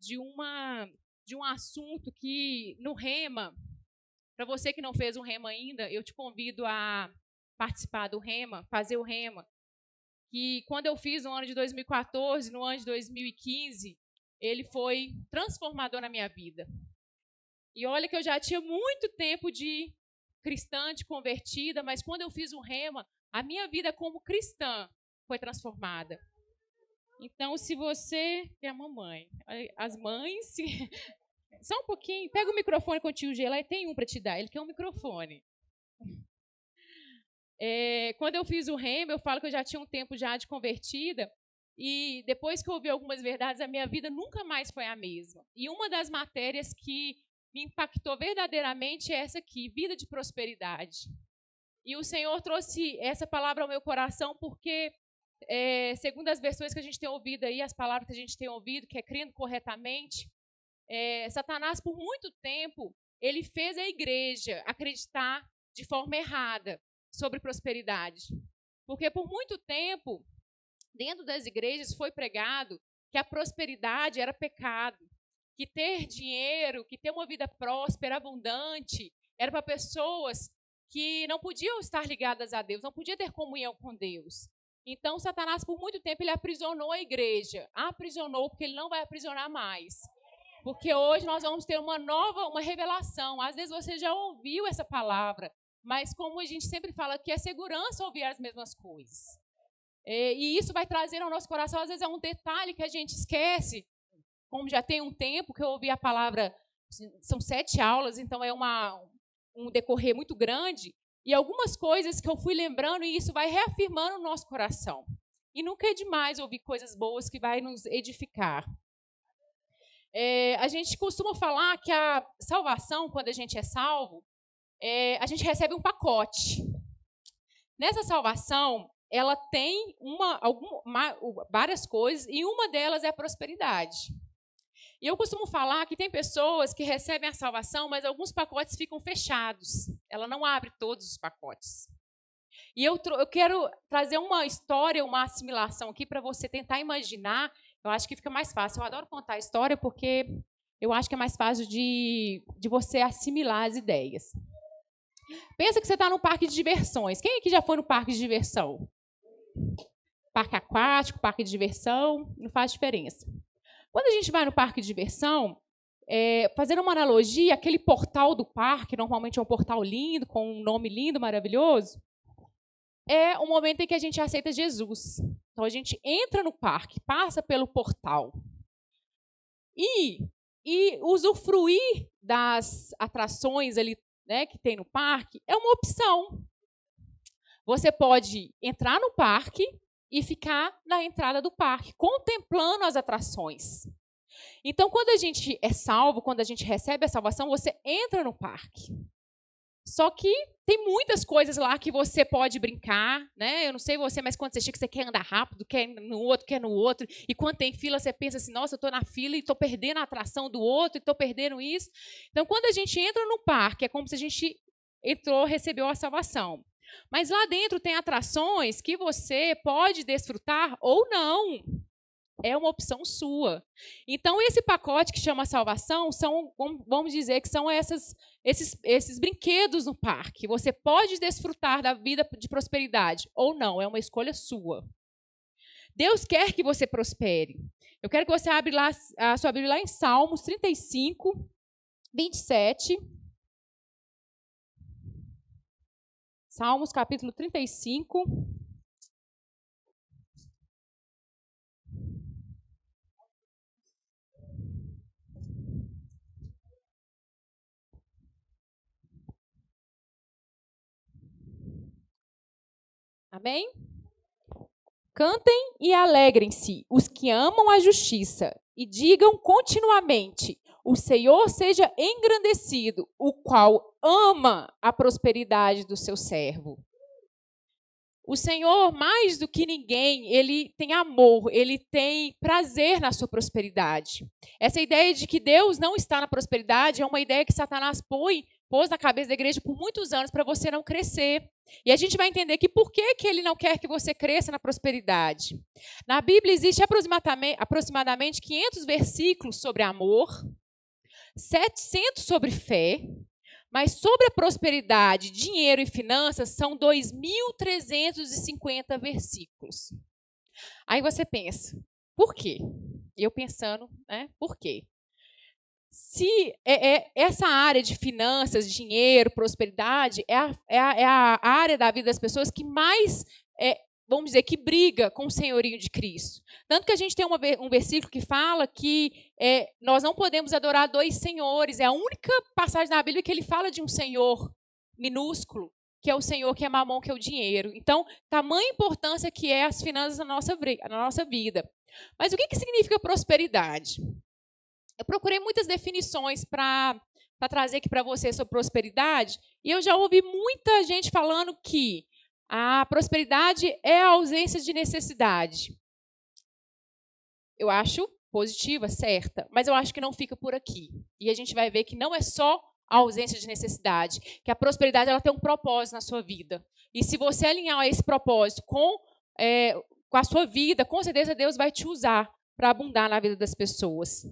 de um assunto que no Rema, para você que não fez o Rema ainda, eu te convido a participar do Rema, fazer o Rema. Que quando eu fiz no ano de 2014, no ano de 2015, ele foi transformador na minha vida. E olha que eu já tinha muito tempo de cristã, de convertida, mas quando eu fiz o Rema, a minha vida como cristã foi transformada. Então, se você... É a mamãe. As mães... Só um pouquinho. Pega o microfone com o tio G lá e tem um para te dar. Ele quer um microfone. Quando eu fiz o Rema, eu falo que eu já tinha um tempo já de convertida. E depois que eu ouvi algumas verdades, a minha vida nunca mais foi a mesma. E uma das matérias que me impactou verdadeiramente é essa aqui, vida de prosperidade. E o Senhor trouxe essa palavra ao meu coração porque, segundo as versões que a gente tem ouvido aí, as palavras que a gente tem ouvido, que é crendo corretamente, Satanás, por muito tempo, ele fez a igreja acreditar de forma errada sobre prosperidade. Porque por muito tempo, dentro das igrejas foi pregado que a prosperidade era pecado, que ter dinheiro, que ter uma vida próspera, abundante, era para pessoas que não podiam estar ligadas a Deus, não podiam ter comunhão com Deus. Então, Satanás, por muito tempo, ele aprisionou a igreja. Aprisionou, porque ele não vai aprisionar mais. Porque hoje nós vamos ter uma revelação. Às vezes você já ouviu essa palavra, mas como a gente sempre fala que é segurança ouvir as mesmas coisas. E isso vai trazer ao nosso coração, às vezes é um detalhe que a gente esquece. Como já tem um tempo que eu ouvi a palavra, são 7 aulas, então é um decorrer muito grande, e algumas coisas que eu fui lembrando, e isso vai reafirmando o nosso coração. E nunca é demais ouvir coisas boas que vai nos edificar. A gente costuma falar que a salvação, quando a gente é salvo, a gente recebe um pacote. Nessa salvação, ela tem várias coisas, e uma delas é a prosperidade. E eu costumo falar que tem pessoas que recebem a salvação, mas alguns pacotes ficam fechados. Ela não abre todos os pacotes. E eu quero trazer uma história, uma assimilação aqui para você tentar imaginar. Eu acho que fica mais fácil. Eu adoro contar a história porque eu acho que é mais fácil de você assimilar as ideias. Pensa que você está num parque de diversões. Quem aqui já foi no parque de diversão? Parque aquático, parque de diversão, não faz diferença. Quando a gente vai no parque de diversão, fazendo uma analogia, aquele portal do parque, normalmente é um portal lindo, com um nome lindo, maravilhoso, é o momento em que a gente aceita Jesus. Então, a gente entra no parque, passa pelo portal. E usufruir das atrações ali, né, que tem no parque é uma opção. Você pode entrar no parque e ficar na entrada do parque, contemplando as atrações. Então, quando a gente é salvo, quando a gente recebe a salvação, você entra no parque. Só que tem muitas coisas lá que você pode brincar, né? Eu não sei você, mas quando você chega, você quer andar rápido, quer no outro. E quando tem fila, você pensa assim, nossa, eu estou na fila e estou perdendo a atração do outro, e estou perdendo isso. Então, quando a gente entra no parque, é como se a gente entrou, recebeu a salvação. Mas lá dentro tem atrações que você pode desfrutar ou não. É uma opção sua. Então, esse pacote que chama salvação, vamos dizer que são esses brinquedos no parque. Você pode desfrutar da vida de prosperidade ou não, é uma escolha sua. Deus quer que você prospere. Eu quero que você abra lá, a sua Bíblia lá em Salmos 35, 27. Salmos, capítulo 35. Amém? Cantem e alegrem-se os que amam a justiça e digam continuamente: o Senhor seja engrandecido, o qual ama a prosperidade do seu servo. O Senhor, mais do que ninguém, ele tem amor, ele tem prazer na sua prosperidade. Essa ideia de que Deus não está na prosperidade é uma ideia que Satanás põe pôs na cabeça da igreja por muitos anos para você não crescer. E a gente vai entender que por que ele não quer que você cresça na prosperidade. Na Bíblia existe aproximadamente 500 versículos sobre amor, 700 sobre fé, mas sobre a prosperidade, dinheiro e finanças são 2.350 versículos. Aí você pensa, por quê? Eu pensando, né, por quê? Se essa área de finanças, dinheiro, prosperidade, é a área da vida das pessoas que mais, vamos dizer, que briga com o senhorio de Cristo. Tanto que a gente tem um versículo que fala que nós não podemos adorar dois senhores. É a única passagem na Bíblia que ele fala de um senhor minúsculo, que é o senhor que é Mamon, que é o dinheiro. Então, tamanha importância que é as finanças na nossa vida. Mas o que significa prosperidade? Eu procurei muitas definições para trazer aqui para você sobre prosperidade, e eu já ouvi muita gente falando que a prosperidade é a ausência de necessidade. Eu acho positiva, certa, mas eu acho que não fica por aqui. E a gente vai ver que não é só a ausência de necessidade, que a prosperidade ela tem um propósito na sua vida. E se você alinhar esse propósito com a sua vida, com certeza Deus vai te usar para abundar na vida das pessoas.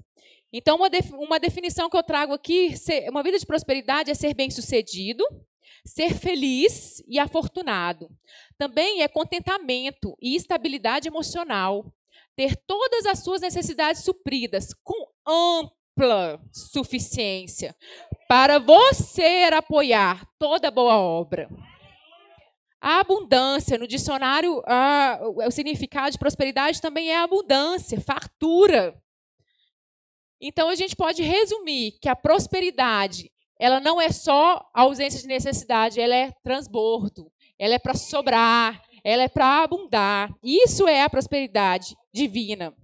Então, uma definição que eu trago aqui, uma vida de prosperidade é ser bem-sucedido, ser feliz e afortunado. Também é contentamento e estabilidade emocional. Ter todas as suas necessidades supridas com ampla suficiência para você apoiar toda boa obra. A abundância, no dicionário, o significado de prosperidade também é abundância, fartura. Então, a gente pode resumir que a prosperidade, ela não é só ausência de necessidade, ela é transbordo, ela é para sobrar, ela é para abundar. Isso é a prosperidade divina.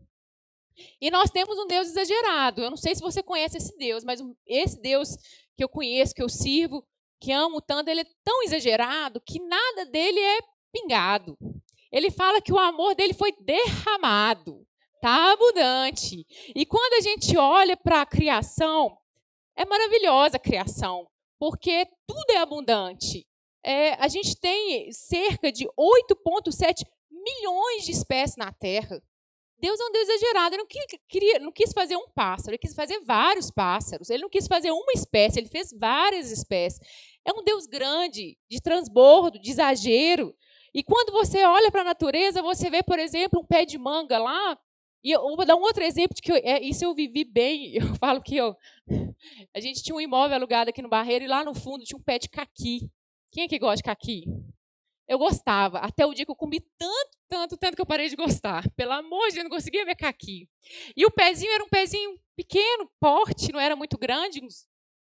E nós temos um Deus exagerado. Eu não sei se você conhece esse Deus, mas esse Deus que eu conheço, que eu sirvo, que amo tanto, ele é tão exagerado que nada dele é pingado. Ele fala que o amor dele foi derramado. Está abundante. E quando a gente olha para a criação, é maravilhosa a criação, porque tudo é abundante. A gente tem cerca de 8,7 milhões de espécies na Terra. Deus é um Deus exagerado. Ele não quis fazer um pássaro, ele quis fazer vários pássaros. Ele não quis fazer uma espécie, ele fez várias espécies. É um Deus grande, de transbordo, de exagero. E quando você olha para a natureza, você vê, por exemplo, um pé de manga lá. E eu vou dar um outro exemplo de que isso eu vivi bem. Eu falo que a gente tinha um imóvel alugado aqui no Barreiro e lá no fundo tinha um pé de caqui. Quem é que gosta de caqui? Eu gostava, até o dia que eu comi tanto que eu parei de gostar. Pelo amor de Deus, eu não conseguia ver caqui. E o pezinho era um pezinho pequeno, porte, não era muito grande, uns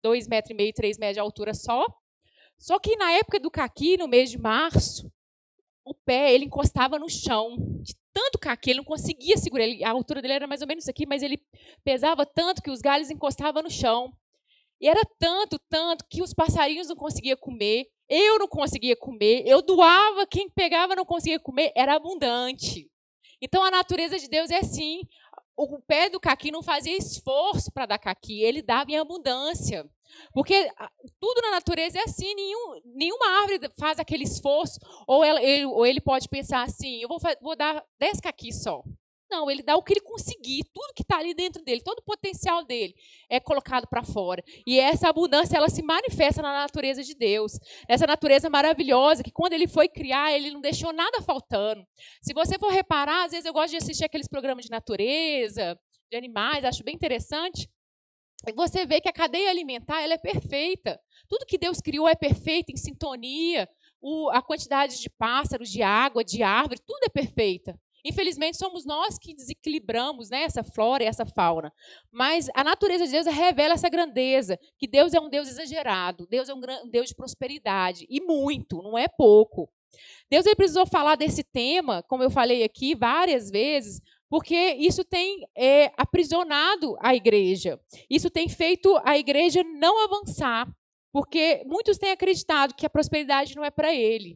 2,5 metros, 3 metros de altura só. Só que na época do caqui, no mês de março, o pé ele encostava no chão. De tanto caqui, ele não conseguia segurar. A altura dele era mais ou menos isso aqui, mas ele pesava tanto que os galhos encostavam no chão. E era tanto que os passarinhos não conseguiam comer. Eu não conseguia comer, eu doava, quem pegava não conseguia comer, era abundante. Então, a natureza de Deus é assim. O pé do caqui não fazia esforço para dar caqui, ele dava em abundância. Porque tudo na natureza é assim, nenhuma árvore faz aquele esforço, ou ele pode pensar assim, eu vou dar 10 caquis só. Não, ele dá o que ele conseguir, tudo que está ali dentro dele, todo o potencial dele é colocado para fora. E essa abundância, ela se manifesta na natureza de Deus. Essa natureza maravilhosa, que quando ele foi criar, ele não deixou nada faltando. Se você for reparar, às vezes eu gosto de assistir aqueles programas de natureza, de animais, acho bem interessante. E você vê que a cadeia alimentar ela é perfeita. Tudo que Deus criou é perfeito, em sintonia. A quantidade de pássaros, de água, de árvore, tudo é perfeita. Infelizmente, somos nós que desequilibramos, né, essa flora e essa fauna. Mas a natureza de Deus revela essa grandeza, que Deus é um Deus exagerado, Deus é um Deus de prosperidade, e muito, não é pouco. Deus ele precisou falar desse tema, como eu falei aqui várias vezes, porque isso tem aprisionado a igreja. Isso tem feito a igreja não avançar, porque muitos têm acreditado que a prosperidade não é para ele.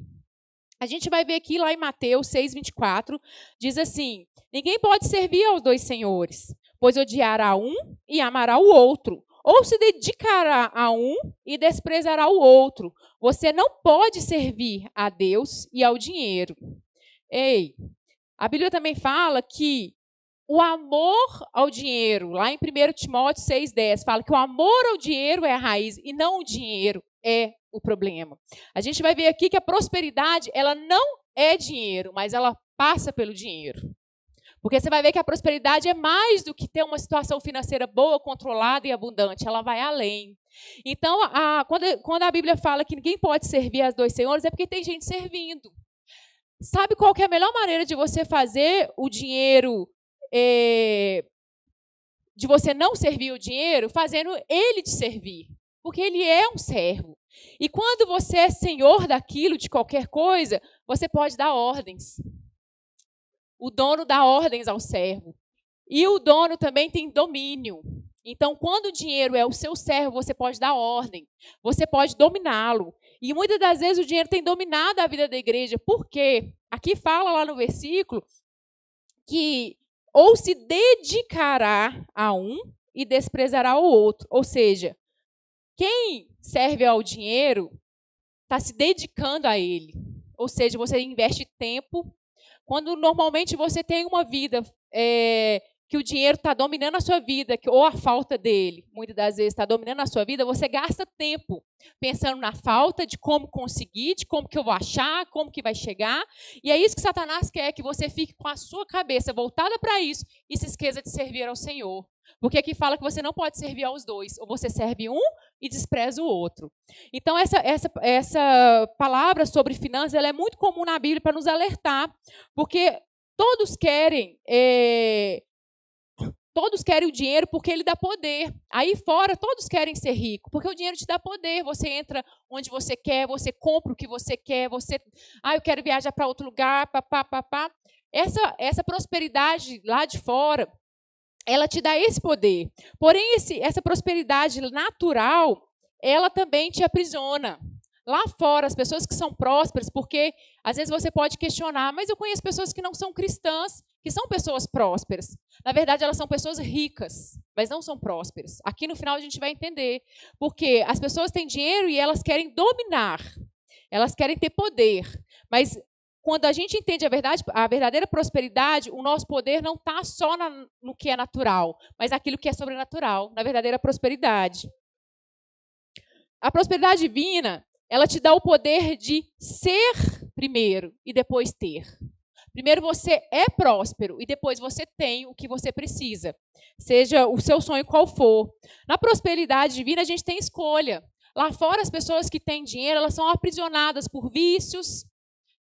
A gente vai ver aqui lá em Mateus 6,24, diz assim, ninguém pode servir aos dois senhores, pois odiará um e amará o outro, ou se dedicará a um e desprezará o outro. Você não pode servir a Deus e ao dinheiro. Ei, a Bíblia também fala que o amor ao dinheiro, lá em 1 Timóteo 6,10, fala que o amor ao dinheiro é a raiz e não o dinheiro é o problema. A gente vai ver aqui que a prosperidade, ela não é dinheiro, mas ela passa pelo dinheiro. Porque você vai ver que a prosperidade é mais do que ter uma situação financeira boa, controlada e abundante. Ela vai além. Então, quando a Bíblia fala que ninguém pode servir aos dois senhores, é porque tem gente servindo. Sabe qual que é a melhor maneira de você fazer o dinheiro, de você não servir o dinheiro? Fazendo ele te servir. Porque ele é um servo. E quando você é senhor daquilo, de qualquer coisa, você pode dar ordens. O dono dá ordens ao servo. E o dono também tem domínio. Então, quando o dinheiro é o seu servo, você pode dar ordem. Você pode dominá-lo. E muitas das vezes o dinheiro tem dominado a vida da igreja. Por quê? Aqui fala lá no versículo que ou se dedicará a um e desprezará o outro. Ou seja, quem serve ao dinheiro está se dedicando a ele. Ou seja, você investe tempo. Quando normalmente você tem uma vida que o dinheiro está dominando a sua vida, ou a falta dele, muitas das vezes está dominando a sua vida, você gasta tempo pensando na falta, de como conseguir, de como que eu vou achar, como que vai chegar. E é isso que Satanás quer, que você fique com a sua cabeça voltada para isso e se esqueça de servir ao Senhor. Porque aqui fala que você não pode servir aos dois, ou você serve um e despreza o outro. Então, essa palavra sobre finanças, ela é muito comum na Bíblia para nos alertar, porque todos querem o dinheiro porque ele dá poder. Aí fora, todos querem ser ricos, porque o dinheiro te dá poder. Você entra onde você quer, você compra o que você quer, eu quero viajar para outro lugar, papá. Essa prosperidade lá de fora, ela te dá esse poder. Porém, essa prosperidade natural, ela também te aprisiona. Lá fora, as pessoas que são prósperas, porque às vezes você pode questionar, mas eu conheço pessoas que não são cristãs, que são pessoas prósperas. Na verdade, elas são pessoas ricas, mas não são prósperas. Aqui no final a gente vai entender. Porque as pessoas têm dinheiro e elas querem dominar. Elas querem ter poder. Mas quando a gente entende a verdadeira prosperidade, o nosso poder não está só no que é natural, mas naquilo que é sobrenatural, na verdadeira prosperidade. A prosperidade divina, ela te dá o poder de ser primeiro e depois ter. Primeiro você é próspero e depois você tem o que você precisa, seja o seu sonho qual for. Na prosperidade divina, a gente tem escolha. Lá fora, as pessoas que têm dinheiro, elas são aprisionadas por vícios.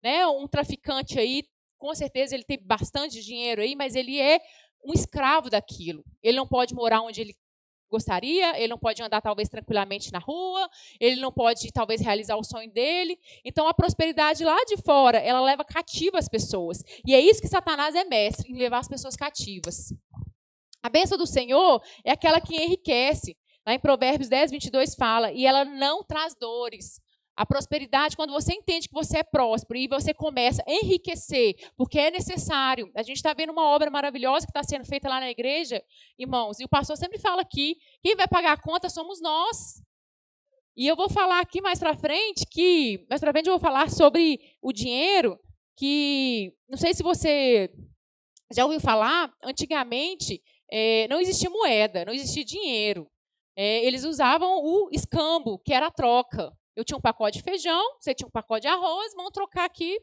Né? Um traficante aí, com certeza ele tem bastante dinheiro aí, mas ele é um escravo daquilo. Ele não pode morar onde ele gostaria, ele não pode andar talvez tranquilamente na rua, ele não pode talvez realizar o sonho dele. Então a prosperidade lá de fora, ela leva cativa as pessoas. E é isso que Satanás é mestre, em levar as pessoas cativas. A bênção do Senhor é aquela que enriquece. Lá em Provérbios 10:22 fala, e ela não traz dores. A prosperidade, quando você entende que você é próspero e você começa a enriquecer, porque é necessário. A gente está vendo uma obra maravilhosa que está sendo feita lá na igreja, irmãos, e o pastor sempre fala aqui, quem vai pagar a conta somos nós. E eu vou falar aqui mais para frente, eu vou falar sobre o dinheiro, que não sei se você já ouviu falar, antigamente não existia moeda, não existia dinheiro. Eles usavam o escambo, que era a troca. Eu tinha um pacote de feijão, você tinha um pacote de arroz, vamos trocar aqui,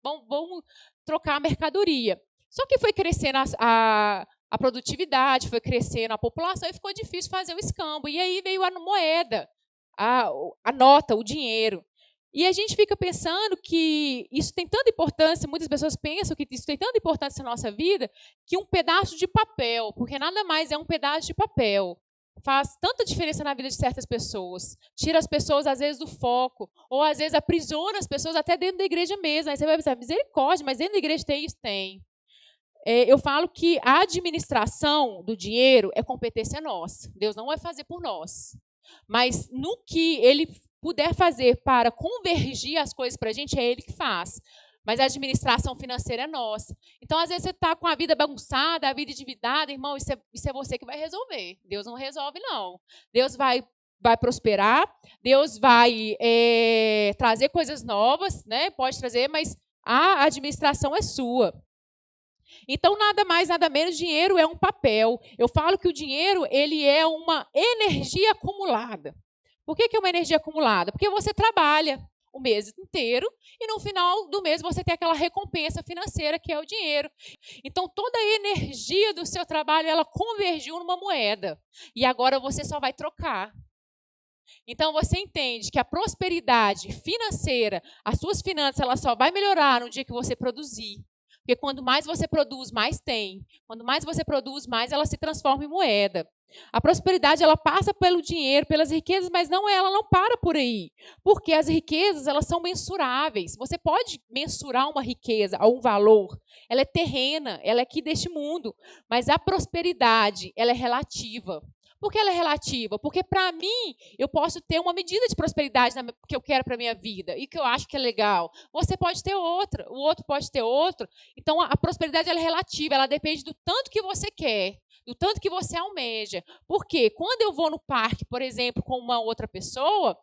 vamos trocar a mercadoria. Só que foi crescendo a produtividade, foi crescendo a população e ficou difícil fazer o escambo. E aí veio a moeda, a nota, o dinheiro. E a gente fica pensando que isso tem tanta importância, muitas pessoas pensam que isso tem tanta importância na nossa vida, que um pedaço de papel, porque nada mais é um pedaço de papel. Faz tanta diferença na vida de certas pessoas. Tira as pessoas, às vezes, do foco. Ou, às vezes, aprisiona as pessoas até dentro da igreja mesmo. Aí você vai pensar, misericórdia, mas dentro da igreja tem isso? Tem. Eu falo que a administração do dinheiro é competência nossa. Deus não vai fazer por nós. Mas no que Ele puder fazer para convergir as coisas para a gente, é Ele que faz. mas a administração financeira é nossa. Então, às vezes, você está com a vida bagunçada, a vida endividada, irmão, isso é você que vai resolver. Deus não resolve, não. Deus vai prosperar, Deus vai trazer coisas novas, né? Pode trazer, mas a administração é sua. Então, nada mais, nada menos, dinheiro é um papel. Eu falo que o dinheiro ele é uma energia acumulada. Por que é uma energia acumulada? Porque você trabalha o mês inteiro e no final do mês você tem aquela recompensa financeira que é o dinheiro. Então, toda a energia do seu trabalho, ela convergiu numa moeda. E agora você só vai trocar. Então, você entende que a prosperidade financeira, as suas finanças, ela só vai melhorar no dia que você produzir. Porque quando mais você produz, mais tem. Quando mais você produz, mais ela se transforma em moeda. A prosperidade, ela passa pelo dinheiro, pelas riquezas, mas ela não para por aí. Porque as riquezas, elas são mensuráveis. Você pode mensurar uma riqueza, um valor. Ela é terrena, ela é aqui deste mundo. Mas a prosperidade, ela é relativa. Por que ela é relativa? Porque, para mim, eu posso ter uma medida de prosperidade que eu quero para a minha vida e que eu acho que é legal. Você pode ter outra, o outro pode ter outro. Então, a prosperidade ela é relativa, ela depende do tanto que você quer, do tanto que você almeja. Porque quando eu vou no parque, por exemplo, com uma outra pessoa,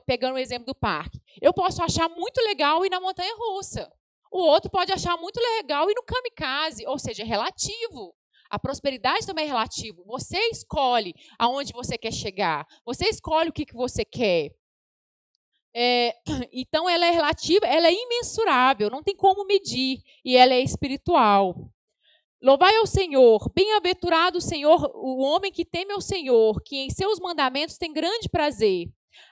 pegando o exemplo do parque, eu posso achar muito legal ir na montanha-russa. O outro pode achar muito legal ir no kamikaze, ou seja, é relativo. A prosperidade também é relativo. Você escolhe aonde você quer chegar. Você escolhe o que você quer. Então, ela é relativa, ela é imensurável, não tem como medir. E ela é espiritual. Louvai ao Senhor, bem-aventurado o Senhor, o homem que teme ao Senhor, que em seus mandamentos tem grande prazer.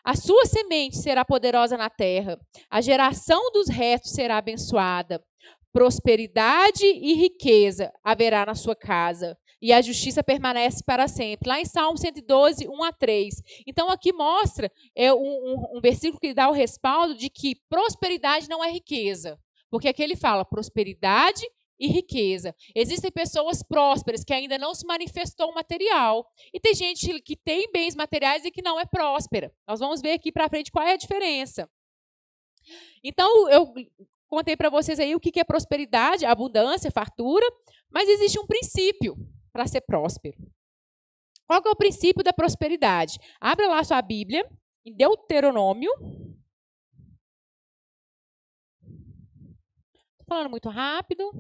A sua semente será poderosa na terra. A geração dos retos será abençoada. Prosperidade e riqueza haverá na sua casa, e a justiça permanece para sempre. Lá em Salmo 112, 1 a 3. Então, aqui mostra um versículo que dá o respaldo de que prosperidade não é riqueza. Porque aqui ele fala prosperidade e riqueza. Existem pessoas prósperas que ainda não se manifestou o material. E tem gente que tem bens materiais e que não é próspera. Nós vamos ver aqui para frente qual é a diferença. Então, eu contei para vocês aí o que é prosperidade, abundância, fartura, mas existe um princípio para ser próspero. Qual que é o princípio da prosperidade? Abra lá sua Bíblia, em Deuteronômio. Estou falando muito rápido.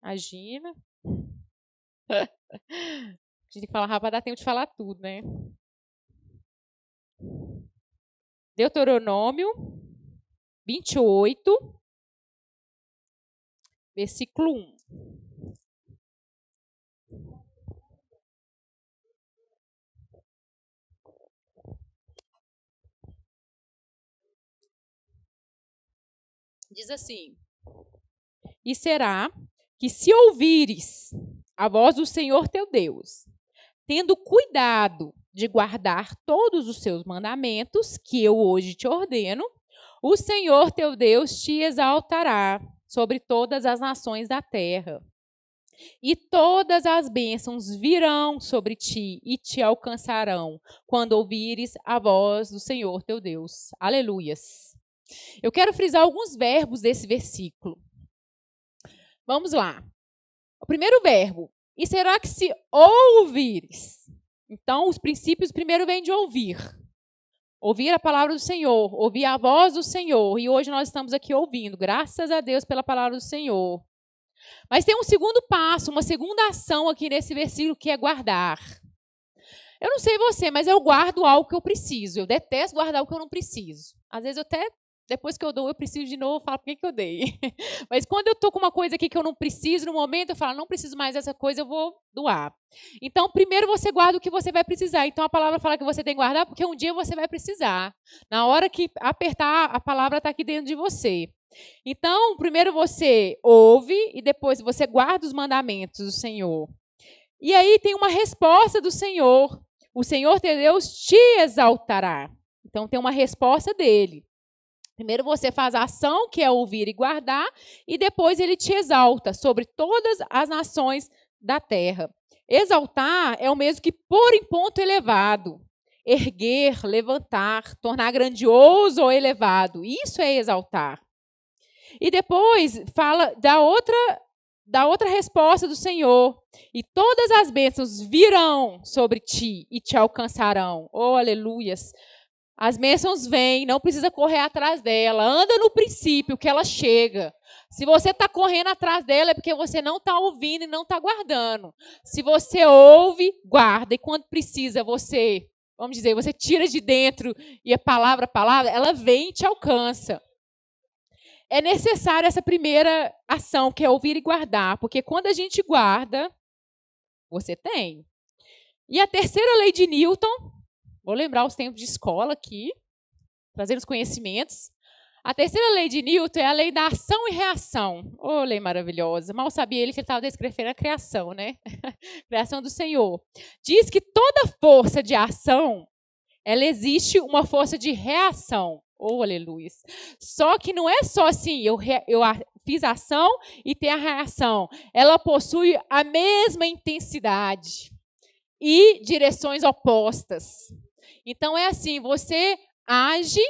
Imagina. A gente tem que falar rápido para dar tempo de falar tudo, né? Deuteronômio 28, versículo 1. Diz assim: e será que se ouvires a voz do Senhor teu Deus, tendo cuidado de guardar todos os seus mandamentos, que eu hoje te ordeno, o Senhor teu Deus te exaltará sobre todas as nações da terra. E todas as bênçãos virão sobre ti e te alcançarão quando ouvires a voz do Senhor teu Deus. Aleluias. Eu quero frisar alguns verbos desse versículo. Vamos lá. O primeiro verbo. E será que se ouvires? Então, os princípios primeiro vêm de ouvir. Ouvir a palavra do Senhor, ouvir a voz do Senhor. E hoje nós estamos aqui ouvindo, graças a Deus pela palavra do Senhor. Mas tem um segundo passo, uma segunda ação aqui nesse versículo, que é guardar. Eu não sei você, mas eu guardo algo que eu preciso. Eu detesto guardar o que eu não preciso. Às vezes eu até, depois que eu dou, eu preciso de novo, eu falo, por que eu dei? Mas quando eu estou com uma coisa aqui que eu não preciso, no momento eu falo, não preciso mais dessa coisa, eu vou doar. Então, primeiro você guarda o que você vai precisar. Então, a palavra fala que você tem que guardar porque um dia você vai precisar. Na hora que apertar, a palavra está aqui dentro de você. Então, primeiro você ouve e depois você guarda os mandamentos do Senhor. E aí tem uma resposta do Senhor. O Senhor teu Deus te exaltará. Então, tem uma resposta dele. Primeiro você faz a ação, que é ouvir e guardar, e depois ele te exalta sobre todas as nações da terra. Exaltar é o mesmo que pôr em ponto elevado. Erguer, levantar, tornar grandioso ou elevado. Isso é exaltar. E depois fala da outra resposta do Senhor. E todas as bênçãos virão sobre ti e te alcançarão. Oh, aleluias. As bênçãos vêm, não precisa correr atrás dela. Anda no princípio que ela chega. Se você está correndo atrás dela é porque você não está ouvindo e não está guardando. Se você ouve, guarda. E quando precisa, você tira de dentro e a palavra, ela vem e te alcança. É necessária essa primeira ação, que é ouvir e guardar. Porque quando a gente guarda, você tem. E a terceira lei de Newton, vou lembrar os tempos de escola aqui, trazendo os conhecimentos. A terceira lei de Newton é a lei da ação e reação. Oh, lei maravilhosa. Mal sabia ele que ele estava descrevendo a criação, né? Criação do Senhor. Diz que toda força de ação, ela existe uma força de reação. Oh, aleluia. Só que não é só assim, eu fiz a ação e tem a reação. Ela possui a mesma intensidade e direções opostas. Então é assim, você age,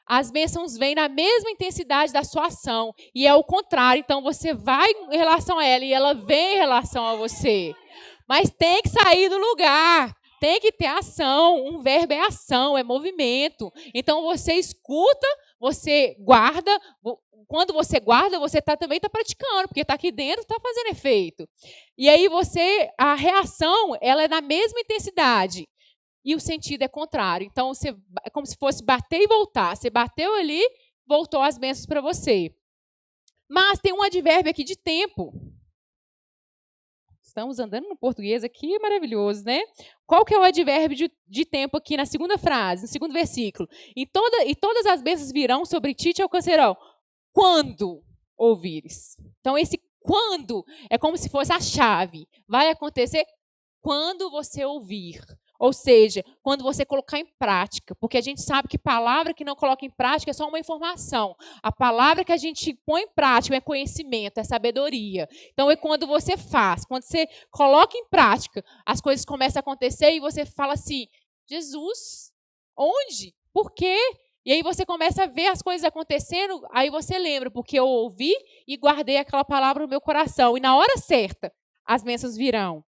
as bênçãos vêm na mesma intensidade da sua ação. E é o contrário, então você vai em relação a ela e ela vem em relação a você. Mas tem que sair do lugar. Tem que ter ação, um verbo é ação, é movimento. Então você escuta, você guarda. Quando você guarda, você também está praticando, porque está aqui dentro, está fazendo efeito. E aí a reação, ela é na mesma intensidade. E o sentido é contrário. Então é como se fosse bater e voltar. Você bateu ali, voltou as bênçãos para você. Mas tem um advérbio aqui de tempo. Estamos andando no português aqui, maravilhoso, né? Qual que é o advérbio de tempo aqui na segunda frase, no segundo versículo? E todas as bênçãos virão sobre ti e te alcançarão. Quando ouvires. Então, esse quando é como se fosse a chave. Vai acontecer quando você ouvir. Ou seja, quando você colocar em prática. Porque a gente sabe que palavra que não coloca em prática é só uma informação. A palavra que a gente põe em prática é conhecimento, é sabedoria. Então, é quando você faz, quando você coloca em prática, as coisas começam a acontecer e você fala assim, Jesus, onde? Por quê? E aí você começa a ver as coisas acontecendo, aí você lembra, porque eu ouvi e guardei aquela palavra no meu coração. E na hora certa, as bênçãos virão.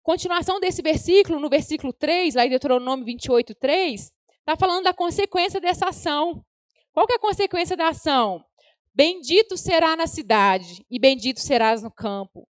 Continuação desse versículo, no versículo 3, lá em Deuteronômio 28, 3, está falando da consequência dessa ação. Qual que é a consequência da ação? Bendito será na cidade e bendito serás no campo.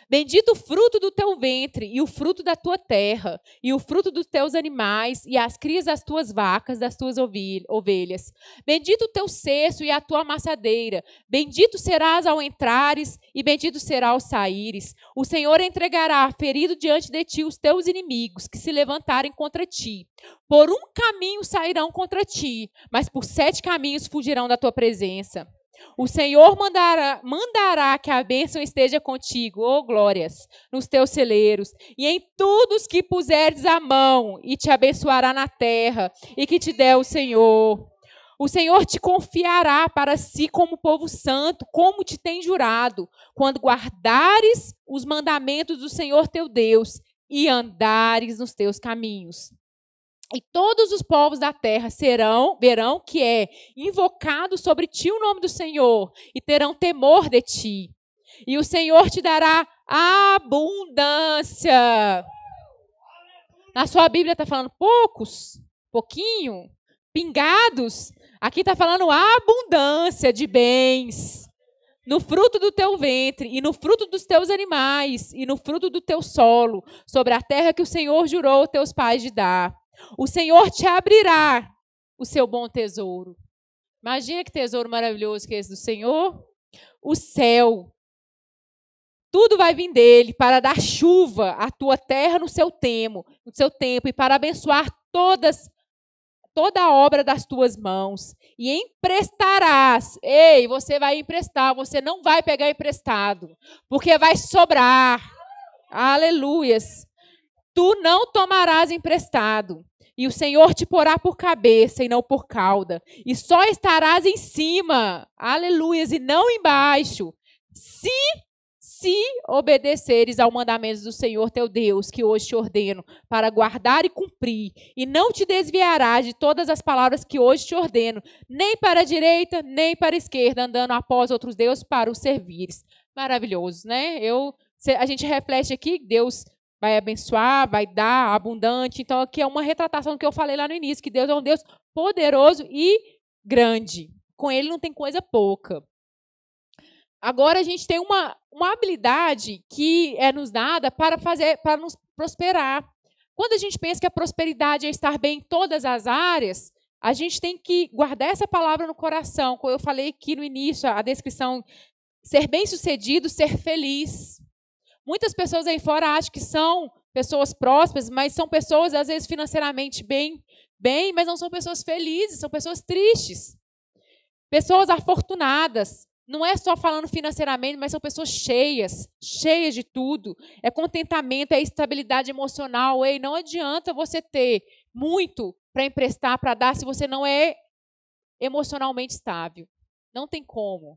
Bendito o fruto do teu ventre e o fruto da tua terra e o fruto dos teus animais e as crias das tuas vacas, das tuas ovelhas. Bendito o teu cesto e a tua amassadeira. Bendito serás ao entrares e bendito será ao saíres. O Senhor entregará ferido diante de ti os teus inimigos que se levantarem contra ti. Por um caminho sairão contra ti, mas por 7 caminhos fugirão da tua presença. O Senhor mandará que a bênção esteja contigo, ó glórias, nos teus celeiros, e em tudo os que puseres a mão, e te abençoará na terra, e que te der o Senhor. O Senhor te confiará para si como povo santo, como te tem jurado, quando guardares os mandamentos do Senhor teu Deus, e andares nos teus caminhos. E todos os povos da terra verão que é invocado sobre ti o nome do Senhor e terão temor de ti. E o Senhor te dará abundância. Na sua Bíblia está falando poucos, pouquinho, pingados. Aqui está falando abundância de bens. No fruto do teu ventre, e no fruto dos teus animais, e no fruto do teu solo, sobre a terra que o Senhor jurou aos teus pais de dar. O Senhor te abrirá o seu bom tesouro. Imagina que tesouro maravilhoso que é esse do Senhor. O céu. Tudo vai vir dele para dar chuva à tua terra no seu tempo e para abençoar toda a obra das tuas mãos. E emprestarás. Ei, você vai emprestar, você não vai pegar emprestado, porque vai sobrar. Aleluias. Tu não tomarás emprestado. E o Senhor te porá por cabeça e não por cauda. E só estarás em cima, aleluias, e não embaixo. Se se obedeceres ao mandamento do Senhor teu Deus, que hoje te ordeno, para guardar e cumprir, e não te desviarás de todas as palavras que hoje te ordeno, nem para a direita, nem para a esquerda, andando após outros deuses para os servires. Maravilhoso, né? A gente reflete aqui, Deus vai abençoar, vai dar, abundante. Então, aqui é uma retratação do que eu falei lá no início, que Deus é um Deus poderoso e grande. Com Ele não tem coisa pouca. Agora, a gente tem uma habilidade que é nos dada para nos prosperar. Quando a gente pensa que a prosperidade é estar bem em todas as áreas, a gente tem que guardar essa palavra no coração. Como eu falei aqui no início, a descrição, ser bem-sucedido, ser feliz. Muitas pessoas aí fora acham que são pessoas prósperas, mas são pessoas, às vezes, financeiramente bem, mas não são pessoas felizes, são pessoas tristes. Pessoas afortunadas. Não é só falando financeiramente, mas são pessoas cheias de tudo. É contentamento, é estabilidade emocional. Ei, não adianta você ter muito para emprestar, para dar, se você não é emocionalmente estável. Não tem como.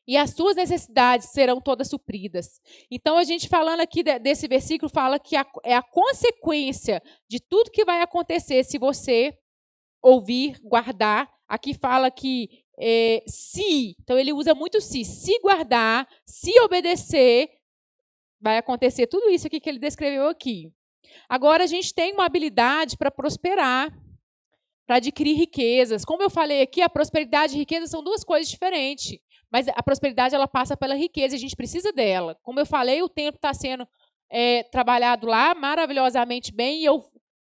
E as suas necessidades serão todas supridas. Então, a gente falando aqui desse versículo, fala que é a consequência de tudo que vai acontecer se você ouvir, guardar. Aqui fala que se, então ele usa muito se guardar, se obedecer, vai acontecer tudo isso aqui que ele descreveu aqui. Agora, a gente tem uma habilidade para prosperar, para adquirir riquezas. Como eu falei aqui, a prosperidade e a riqueza são duas coisas diferentes. Mas a prosperidade, ela passa pela riqueza, a gente precisa dela. Como eu falei, o tempo está sendo trabalhado lá maravilhosamente bem. E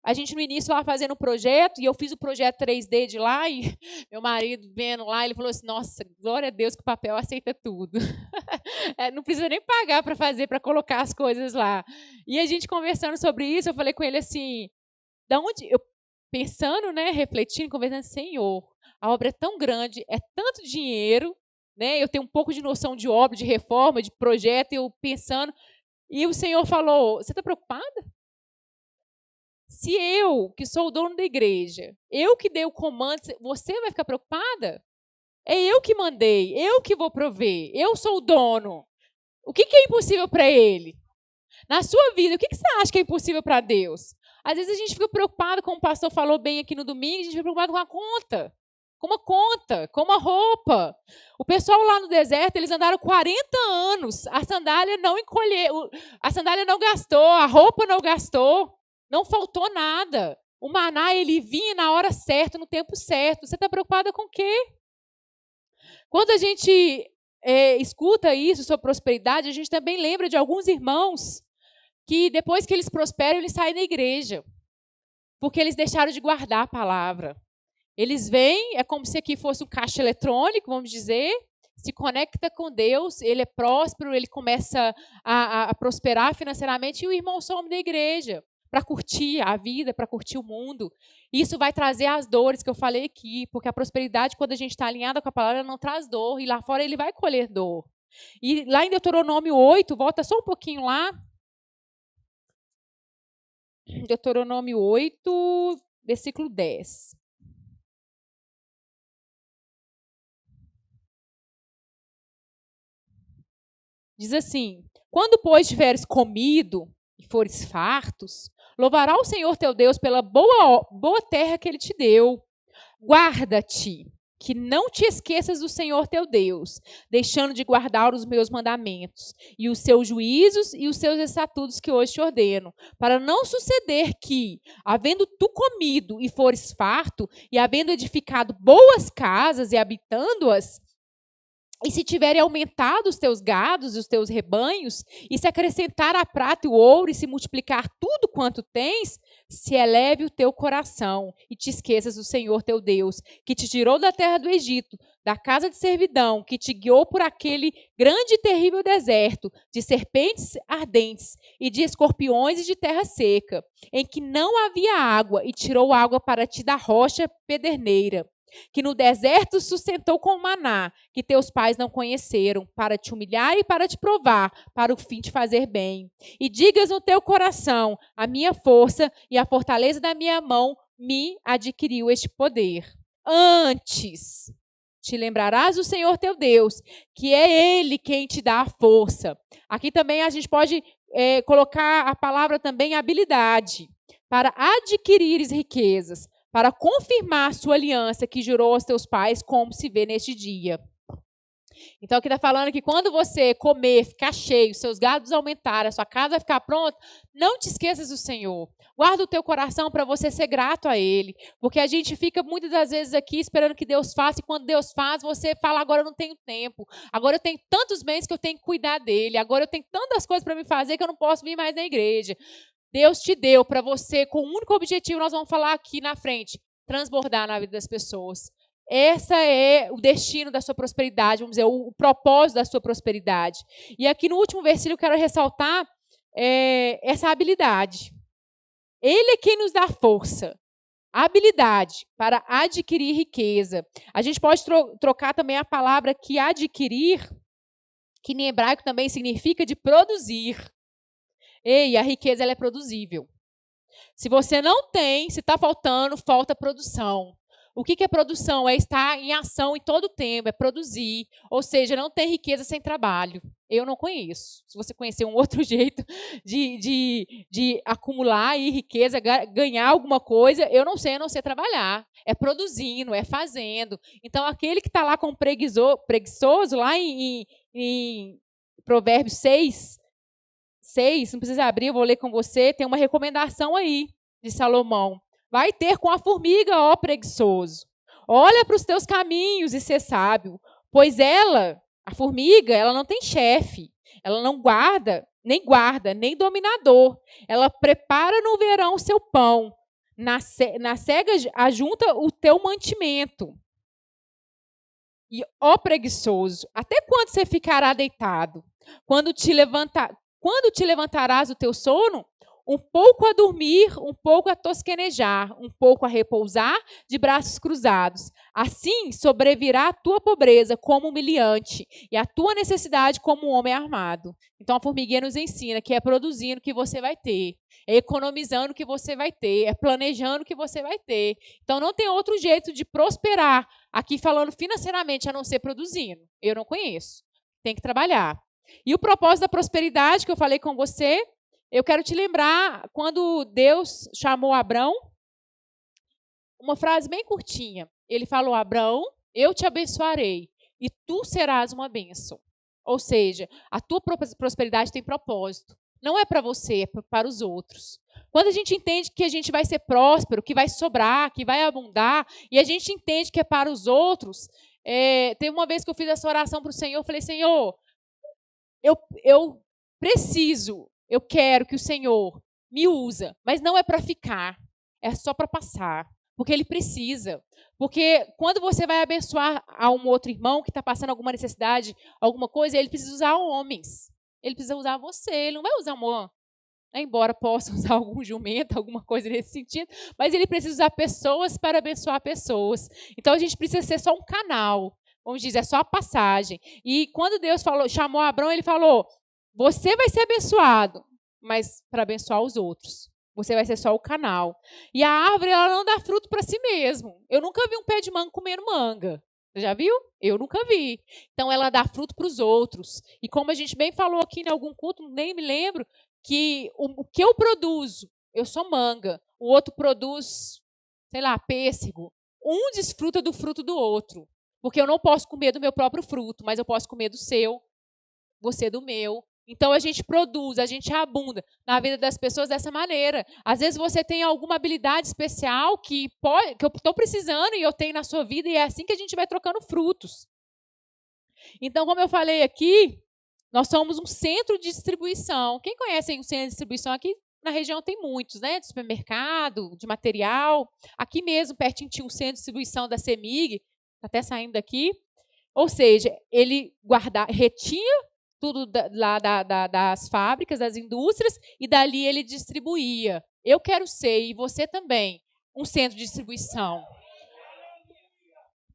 a gente, no início, lá fazendo o projeto, e eu fiz o projeto 3D de lá, e meu marido vendo lá, ele falou assim, nossa, glória a Deus que o papel aceita tudo. Não precisa nem pagar para fazer, para colocar as coisas lá. E a gente conversando sobre isso, eu falei com ele assim, da onde... pensando, né, refletindo, conversando, Senhor, a obra é tão grande, é tanto dinheiro, né, eu tenho um pouco de noção de obra, de reforma, de projeto, eu pensando, e o Senhor falou, você está preocupada? Se eu, que sou o dono da igreja, eu que dei o comando, você vai ficar preocupada? É eu que mandei, eu que vou prover, eu sou o dono. O que é impossível para Ele? Na sua vida, o que você acha que é impossível para Deus? Às vezes a gente fica preocupado, como o pastor falou bem aqui no domingo, a gente fica preocupado com a conta. Com uma roupa. O pessoal lá no deserto, eles andaram 40 anos, a sandália não encolheu, a sandália não gastou, a roupa não gastou, não faltou nada. O maná, ele vinha na hora certa, no tempo certo. Você está preocupada com o quê? Quando a gente escuta isso sobre prosperidade, a gente também lembra de alguns irmãos que depois que eles prosperam, eles saem da igreja, porque eles deixaram de guardar a palavra. Eles vêm, é como se aqui fosse um caixa eletrônico, vamos dizer, se conecta com Deus, ele é próspero, ele começa a prosperar financeiramente, e o irmão some da igreja para curtir a vida, para curtir o mundo. Isso vai trazer as dores que eu falei aqui, porque a prosperidade, quando a gente está alinhada com a palavra, ela não traz dor, e lá fora ele vai colher dor. E lá em Deuteronômio 8, volta só um pouquinho lá, Deuteronômio 8, versículo 10. Diz assim, quando, pois, tiveres comido e fores fartos, louvará o Senhor teu Deus pela boa terra que Ele te deu. Guarda-te, que não te esqueças do Senhor teu Deus, deixando de guardar os meus mandamentos, e os seus juízos e os seus estatutos que hoje te ordeno, para não suceder que, havendo tu comido e fores farto, e havendo edificado boas casas e habitando-as, e se tiverem aumentado os teus gados e os teus rebanhos, e se acrescentar a prata e o ouro, e se multiplicar tudo quanto tens, se eleve o teu coração, e te esqueças do Senhor teu Deus, que te tirou da terra do Egito, da casa de servidão, que te guiou por aquele grande e terrível deserto, de serpentes ardentes, e de escorpiões e de terra seca, em que não havia água, e tirou água para ti da rocha pederneira, que no deserto sustentou com maná, que teus pais não conheceram, para te humilhar e para te provar, para o fim te fazer bem. E digas no teu coração, a minha força e a fortaleza da minha mão me adquiriu este poder. Antes te lembrarás do Senhor teu Deus, que é Ele quem te dá a força. Aqui também a gente pode colocar a palavra também habilidade, para adquirires riquezas, para confirmar sua aliança que jurou aos teus pais, como se vê neste dia. Então, aqui está falando que quando você comer, ficar cheio, seus gados aumentarem, a sua casa ficar pronta, não te esqueças do Senhor. Guarda o teu coração para você ser grato a Ele. Porque a gente fica muitas das vezes aqui esperando que Deus faça, e quando Deus faz, você fala, agora eu não tenho tempo. Agora eu tenho tantos bens que eu tenho que cuidar dele. Agora eu tenho tantas coisas para me fazer que eu não posso vir mais na igreja. Deus te deu para você, com um único objetivo, nós vamos falar aqui na frente, transbordar na vida das pessoas. Esse é o destino da sua prosperidade, vamos dizer, o propósito da sua prosperidade. E aqui no último versículo eu quero ressaltar essa habilidade. Ele é quem nos dá força, habilidade para adquirir riqueza. A gente pode trocar também a palavra que adquirir, que em hebraico também significa de produzir. E a riqueza ela é produzível. Se você não tem, se está faltando, falta produção. O que é produção? É estar em ação em todo o tempo, é produzir. Ou seja, não tem riqueza sem trabalho. Eu não conheço. Se você conhecer um outro jeito de acumular aí riqueza, ganhar alguma coisa, eu não sei trabalhar. É produzindo, é fazendo. Então, aquele que está lá com preguiçoso, lá em Provérbios 6, não precisa abrir, eu vou ler com você, tem uma recomendação aí de Salomão. Vai ter com a formiga, ó preguiçoso. Olha para os teus caminhos e ser sábio, pois ela, a formiga, ela não tem chefe, ela não guarda, nem dominador. Ela prepara no verão o seu pão, na cega ajunta o teu mantimento. E, ó preguiçoso, até quando você ficará deitado? Quando te levantarás do teu sono? Um pouco a dormir, um pouco a tosquenejar, um pouco a repousar de braços cruzados. Assim sobrevirá a tua pobreza como humilhante e a tua necessidade como um homem armado. Então a formiguinha nos ensina que é produzindo que você vai ter, é economizando que você vai ter, é planejando que você vai ter. Então não tem outro jeito de prosperar, aqui falando financeiramente, a não ser produzindo. Eu não conheço. Tem que trabalhar. E o propósito da prosperidade que eu falei com você, eu quero te lembrar, quando Deus chamou Abrão, uma frase bem curtinha. Ele falou, Abrão, eu te abençoarei e tu serás uma bênção. Ou seja, a tua prosperidade tem propósito. Não é para você, é para os outros. Quando a gente entende que a gente vai ser próspero, que vai sobrar, que vai abundar, e a gente entende que é para os outros, teve uma vez que eu fiz essa oração para o Senhor, eu falei, Senhor, eu preciso, eu quero que o Senhor me usa, mas não é para ficar, é só para passar, porque Ele precisa. Porque quando você vai abençoar a um outro irmão que está passando alguma necessidade, alguma coisa, Ele precisa usar homens, Ele precisa usar você, Ele não vai usar embora possa usar algum jumento, alguma coisa nesse sentido, mas Ele precisa usar pessoas para abençoar pessoas. Então a gente precisa ser só um canal, vamos dizer, é só a passagem. E quando Deus chamou Abrão, Ele falou, você vai ser abençoado, mas para abençoar os outros. Você vai ser só o canal. E a árvore, ela não dá fruto para si mesmo. Eu nunca vi um pé de manga comendo manga. Você já viu? Eu nunca vi. Então, ela dá fruto para os outros. E como a gente bem falou aqui em algum culto, nem me lembro, que o que eu produzo, eu sou manga. O outro produz, sei lá, pêssego. Um desfruta do fruto do outro. Porque eu não posso comer do meu próprio fruto, mas eu posso comer do seu, você do meu. Então, a gente produz, a gente abunda na vida das pessoas dessa maneira. Às vezes, você tem alguma habilidade especial que eu estou precisando e eu tenho na sua vida, e é assim que a gente vai trocando frutos. Então, como eu falei aqui, nós somos um centro de distribuição. Quem conhece um centro de distribuição aqui? Na região tem muitos, né? De supermercado, de material. Aqui mesmo, pertinho, tinha um centro de distribuição da CEMIG, está até saindo daqui. Ou seja, ele retinha tudo lá das fábricas, das indústrias, e dali ele distribuía. Eu quero ser, e você também, um centro de distribuição.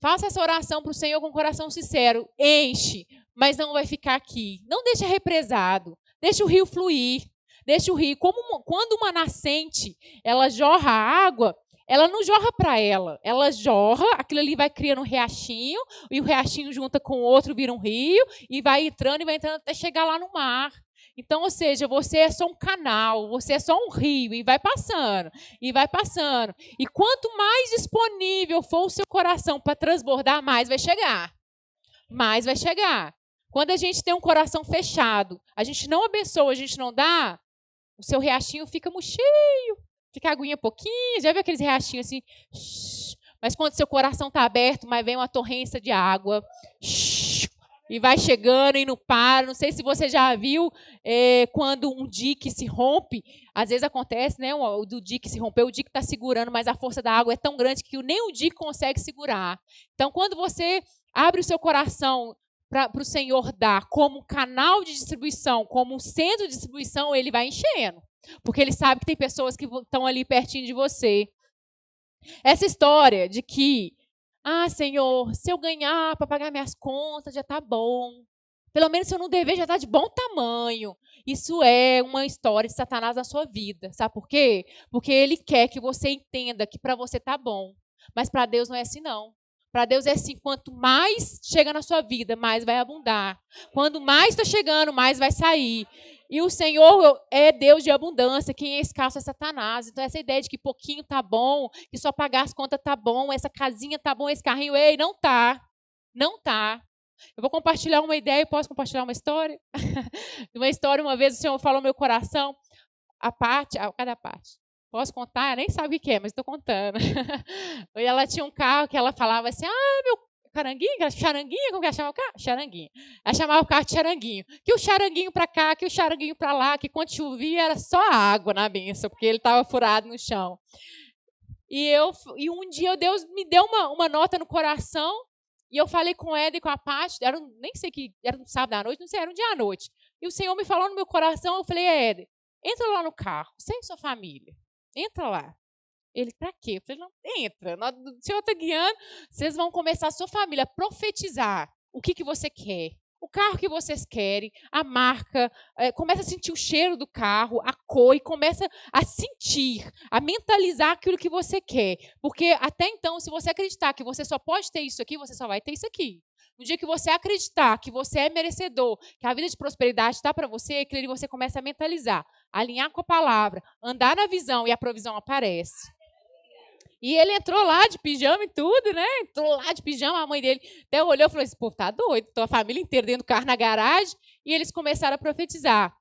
Faça essa oração para o Senhor com o coração sincero. Enche, mas não vai ficar aqui. Não deixa represado. Deixa o rio fluir. Deixa o rio. Quando uma nascente ela jorra água, ela não jorra para ela. Ela jorra, aquilo ali vai criando um riachinho, e o riachinho junta com o outro, vira um rio, e vai entrando até chegar lá no mar. Então, ou seja, você é só um canal, você é só um rio, e vai passando, e vai passando. E quanto mais disponível for o seu coração para transbordar, mais vai chegar. Mais vai chegar. Quando a gente tem um coração fechado, a gente não abençoa, a gente não dá, o seu riachinho fica murchinho, fica a aguinha pouquinho, já viu aqueles riachinhos assim? Mas quando seu coração está aberto, mas vem uma torrência de água, e vai chegando e não para. Não sei se você já viu quando um dique se rompe, às vezes acontece, né? O do dique se romper, o dique está segurando, mas a força da água é tão grande que nem o dique consegue segurar. Então, quando você abre o seu coração para o Senhor dar como um canal de distribuição, como um centro de distribuição, ele vai enchendo. Porque ele sabe que tem pessoas que estão ali pertinho de você. Essa história de que, Senhor, se eu ganhar para pagar minhas contas, já está bom. Pelo menos se eu não dever, já está de bom tamanho. Isso é uma história de Satanás na sua vida. Sabe por quê? Porque ele quer que você entenda que para você está bom. Mas para Deus não é assim, não. Para Deus é assim, quanto mais chega na sua vida, mais vai abundar. Quando mais está chegando, mais vai sair. E o Senhor é Deus de abundância, quem é escasso é Satanás. Então essa ideia de que pouquinho tá bom, que só pagar as contas tá bom, essa casinha tá bom, esse carrinho, ei, não tá. Não tá. Eu vou compartilhar uma ideia, posso compartilhar uma história? Uma história, uma vez o Senhor falou no meu coração, cada parte. Posso contar? Nem sabe o que é, mas estou contando. E ela tinha um carro que ela falava assim, meu caranguinho, charanguinho, como que ela chamava o carro? Charanguinho. Ela chamava o carro de charanguinho. Que o charanguinho para cá, que o charanguinho para lá, que quando chovia era só água na benção, porque ele estava furado no chão. E um dia Deus me deu uma nota no coração, e eu falei com o Éder e com a Paty, nem sei que era um sábado à noite, não sei, era um dia à noite. E o Senhor me falou no meu coração, eu falei, Éder, entra lá no carro, você e sua família. Entra lá. Ele, para quê? Eu falei, não, entra. O Senhor está guiando. Vocês vão começar a sua família a profetizar o que você quer. O carro que vocês querem, a marca. Começa a sentir o cheiro do carro, a cor, e começa a sentir, a mentalizar aquilo que você quer. Porque até então, se você acreditar que você só pode ter isso aqui, você só vai ter isso aqui. No dia que você acreditar que você é merecedor, que a vida de prosperidade está para você, aquilo ali você começa a mentalizar, alinhar com a palavra, andar na visão e a provisão aparece. E ele entrou lá de pijama e tudo, né? Entrou lá de pijama, a mãe dele até olhou e falou, esse povo tá doido. Então a família inteira dentro do carro na garagem, e eles começaram a profetizar.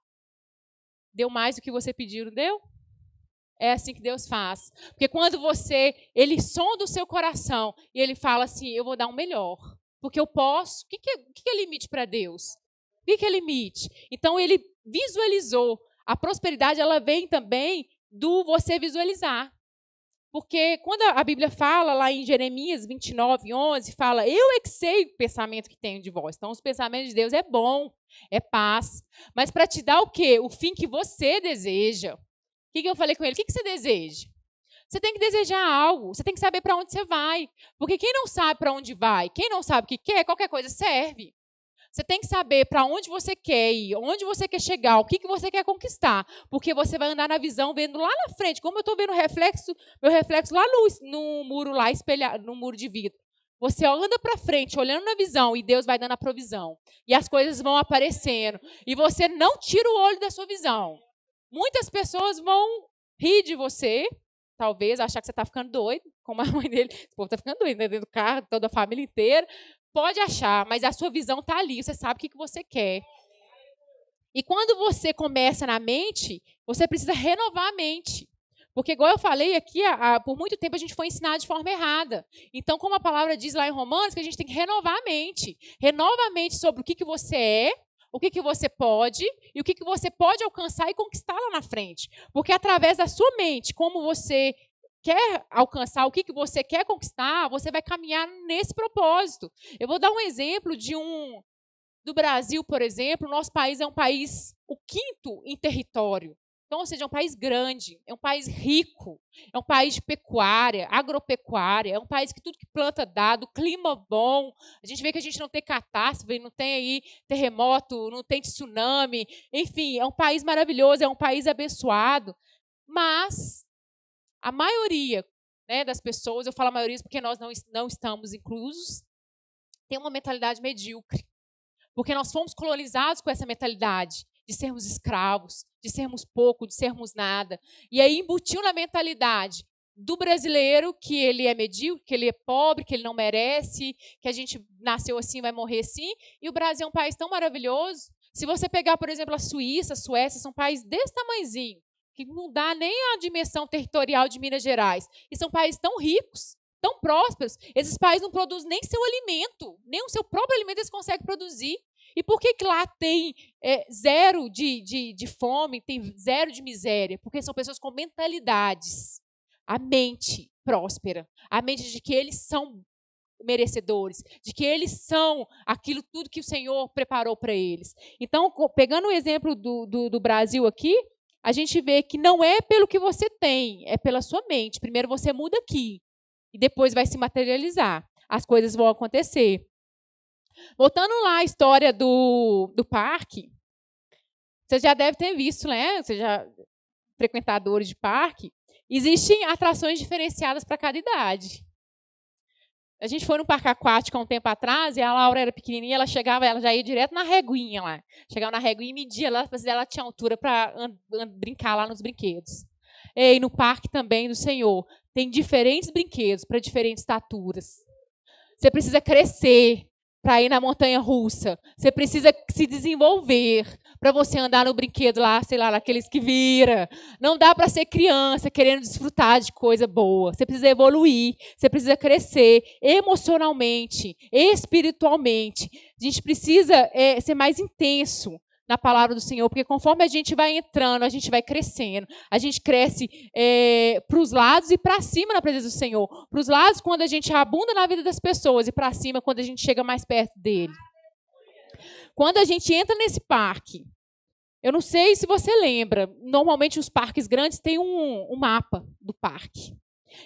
Deu mais do que você pediu, não deu? É assim que Deus faz. Porque quando ele sonda o seu coração e ele fala assim, eu vou dar um melhor. Porque eu posso. O que é limite para Deus? O que é limite? Então, ele visualizou. A prosperidade, ela vem também do você visualizar. Porque quando a Bíblia fala lá em Jeremias 29, 11, fala, eu é que sei o pensamento que tenho de vós. Então, os pensamentos de Deus é bom, é paz. Mas para te dar o quê? O fim que você deseja. O que eu falei com ele? O que você deseja? Você tem que desejar algo, você tem que saber para onde você vai. Porque quem não sabe para onde vai, quem não sabe o que quer, qualquer coisa serve. Você tem que saber para onde você quer ir, onde você quer chegar, o que você quer conquistar. Porque você vai andar na visão, vendo lá na frente. Como eu estou vendo meu reflexo lá no muro, lá espelhado, no muro de vidro. Você anda para frente, olhando na visão, e Deus vai dando a provisão. E as coisas vão aparecendo. E você não tira o olho da sua visão. Muitas pessoas vão rir de você, talvez, achar que você está ficando doido, como a mãe dele. O povo está ficando doido, né? Dentro do carro, toda a família inteira. Pode achar, mas a sua visão está ali, você sabe o que você quer. E quando você começa na mente, você precisa renovar a mente. Porque, igual eu falei aqui, por muito tempo a gente foi ensinado de forma errada. Então, como a palavra diz lá em Romanos, que a gente tem que renovar a mente. Renova a mente sobre o que você é, o que você pode e o que você pode alcançar e conquistar lá na frente. Porque através da sua mente, como você quer alcançar, o que você quer conquistar, você vai caminhar nesse propósito. Eu vou dar um exemplo do Brasil, por exemplo. O nosso país é um país, o quinto em território. Então, ou seja, é um país grande, é um país rico, é um país de pecuária, agropecuária, é um país que tudo que planta dá, do clima bom. A gente vê que a gente não tem catástrofe, não tem aí terremoto, não tem tsunami. Enfim, é um país maravilhoso, é um país abençoado. Mas a maioria, né, das pessoas, eu falo a maioria porque nós não estamos inclusos, tem uma mentalidade medíocre. Porque nós fomos colonizados com essa mentalidade de sermos escravos, de sermos pouco, de sermos nada. E aí embutiu na mentalidade do brasileiro que ele é medíocre, que ele é pobre, que ele não merece, que a gente nasceu assim e vai morrer assim. E o Brasil é um país tão maravilhoso. Se você pegar, por exemplo, a Suíça, a Suécia, são países desse tamanhozinho, que não dá nem a dimensão territorial de Minas Gerais. E são países tão ricos, tão prósperos. Esses países não produzem nem seu alimento, nem o seu próprio alimento eles conseguem produzir. E por que lá tem zero de fome, tem zero de miséria? Porque são pessoas com mentalidades. A mente próspera, a mente de que eles são merecedores, de que eles são aquilo tudo que o Senhor preparou para eles. Então, pegando o exemplo do Brasil aqui, a gente vê que não é pelo que você tem, é pela sua mente. Primeiro você muda aqui, e depois vai se materializar. As coisas vão acontecer. Voltando lá à história do parque, você já deve ter visto, né? Você já frequentadores de parque, existem atrações diferenciadas para cada idade. A gente foi no parque aquático há um tempo atrás, e a Laura era pequenininha, ela já ia direto na reguinha lá. Chegava na reguinha e media lá, para ver se ela tinha altura para brincar lá nos brinquedos. E no parque também do Senhor, tem diferentes brinquedos para diferentes estaturas. Você precisa crescer para ir na montanha-russa. Você precisa se desenvolver para você andar no brinquedo lá, sei lá, naqueles que vira. Não dá para ser criança querendo desfrutar de coisa boa. Você precisa evoluir, você precisa crescer emocionalmente, espiritualmente. A gente precisa ser mais intenso na palavra do Senhor, porque conforme a gente vai entrando, a gente vai crescendo. A gente cresce para os lados e para cima na presença do Senhor. Para os lados quando a gente abunda na vida das pessoas e para cima quando a gente chega mais perto dele. Quando a gente entra nesse parque, eu não sei se você lembra, normalmente os parques grandes têm um mapa do parque.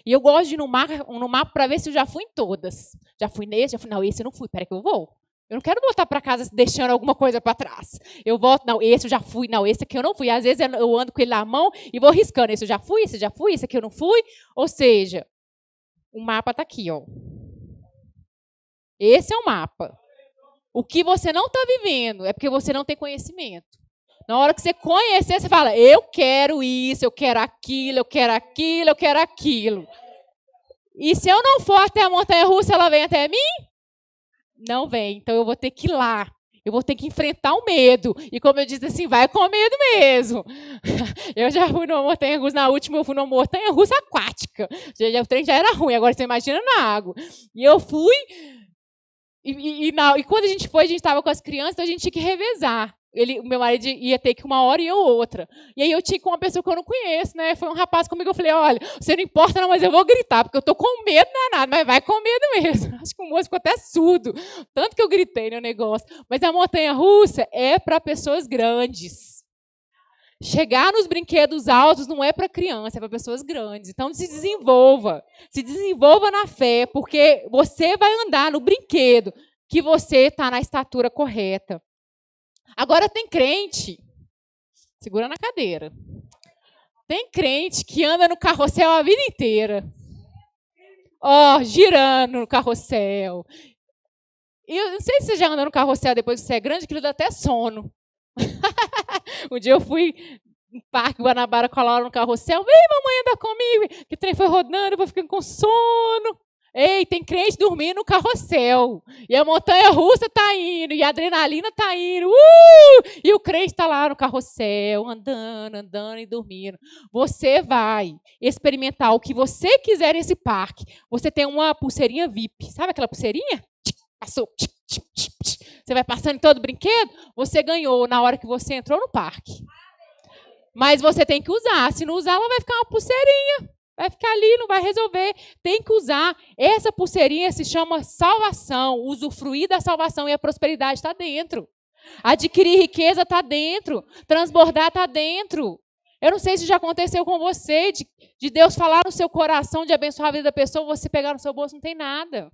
E eu gosto de ir no mapa para ver se eu já fui em todas. Já fui nesse, já fui, não, esse eu não fui, peraí que eu vou. Eu não quero voltar para casa deixando alguma coisa para trás. Eu volto, não, esse eu já fui, não, esse aqui eu não fui. Às vezes eu ando com ele na mão e vou riscando. Esse eu já fui, esse aqui eu não fui. Ou seja, o mapa está aqui, ó. Esse é o mapa. O que você não está vivendo é porque você não tem conhecimento. Na hora que você conhecer, você fala, eu quero isso, eu quero aquilo, eu quero aquilo, eu quero aquilo. E se eu não for até a montanha-russa, ela vem até mim? Não vem, então eu vou ter que ir lá. Eu vou ter que enfrentar o medo. E como eu disse assim, vai com medo mesmo. Eu já fui numa montanha-russa, na última eu fui numa montanha-russa aquática. O trem já era ruim, agora você imagina na água. E eu fui, e quando a gente estava com as crianças, então a gente tinha que revezar. O meu marido ia ter que uma hora e eu outra. E aí eu tinha com uma pessoa que eu não conheço, né? Foi um rapaz comigo, eu falei, olha, você não importa não, mas eu vou gritar, porque eu tô com medo, não é nada, mas vai com medo mesmo. Acho que o moço ficou até surdo, tanto que eu gritei no negócio. Mas a montanha-russa é para pessoas grandes. Chegar nos brinquedos altos não é para criança, é para pessoas grandes. Então se desenvolva na fé, porque você vai andar no brinquedo que você está na estatura correta. Agora tem crente, segura na cadeira, tem crente que anda no carrossel a vida inteira, girando no carrossel. E eu não sei se você já anda no carrossel depois que você é grande, aquilo dá até sono. Um dia eu fui no Parque Guanabara com a Laura no carrossel, vem mamãe andar comigo, que o trem foi rodando, eu vou ficando com sono. Ei, tem crente dormindo no carrossel. E a montanha-russa está indo, e a adrenalina está indo. E o crente está lá no carrossel, andando e dormindo. Você vai experimentar o que você quiser nesse parque. Você tem uma pulseirinha VIP. Sabe aquela pulseirinha? Passou. Você vai passando em todo o brinquedo. Você ganhou na hora que você entrou no parque. Mas você tem que usar. Se não usar, ela vai ficar uma pulseirinha. Vai ficar ali, não vai resolver. Tem que usar. Essa pulseirinha se chama salvação. Usufruir da salvação e a prosperidade está dentro. Adquirir riqueza está dentro. Transbordar está dentro. Eu não sei se já aconteceu com você, de Deus falar no seu coração, de abençoar a vida da pessoa, você pegar no seu bolso, não tem nada.